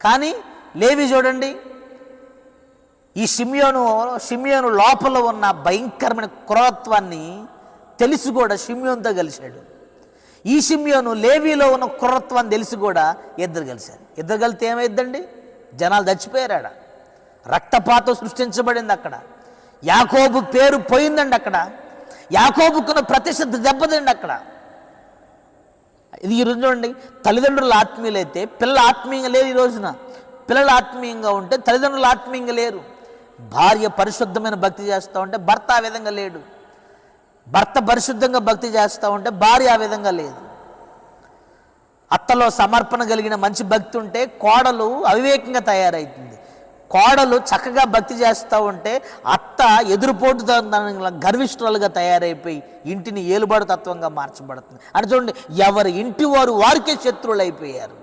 కానీ లేవి చూడండి, ఈ షిమ్యోను లోపల ఉన్న భయంకరమైన క్రూరత్వాన్ని తెలిసి కూడా షిమ్యోనుతో కలిశాడు. ఈ షిమ్యోను లేవిలో ఉన్న క్రూరత్వాన్ని తెలిసి కూడా ఇద్దరు కలిశారు. ఇద్దరు కలిస్తే ఏమైందండి? జనాలు చచ్చిపోయారాడ, రక్తపాతం సృష్టించబడింది అక్కడ, యాకోబు పేరు పోయిందండి అక్కడ, యాకోబుకున్న ప్రతిష్ఠత దెబ్బతిండి అక్కడ. ఇది ఈరోజు చూడండి, తల్లిదండ్రులు ఆత్మీయులైతే పిల్లలు ఆత్మీయంగా లేరు. ఈ రోజున పిల్లలు ఆత్మీయంగా ఉంటే తల్లిదండ్రులు ఆత్మీయంగా లేరు. భార్య పరిశుద్ధమైన భక్తి చేస్తూ ఉంటే భర్త ఆ విధంగా లేడు, భర్త పరిశుద్ధంగా భక్తి చేస్తూ ఉంటే భార్య ఆ విధంగా లేదు. అత్తలో సమర్పణ కలిగిన మంచి భక్తి ఉంటే కోడలు అవివేకంగా తయారవుతుంది. కోడలు చక్కగా భక్తి చేస్తూ ఉంటే అత్త ఎదురుపోటు గర్విష్ఠురాలుగా తయారైపోయి ఇంటిని ఏలుబడి తత్వంగా మార్చబడుతుంది. అని చూడండి, ఎవరి ఇంటి వారు వారికే శత్రువులు అయిపోయారు.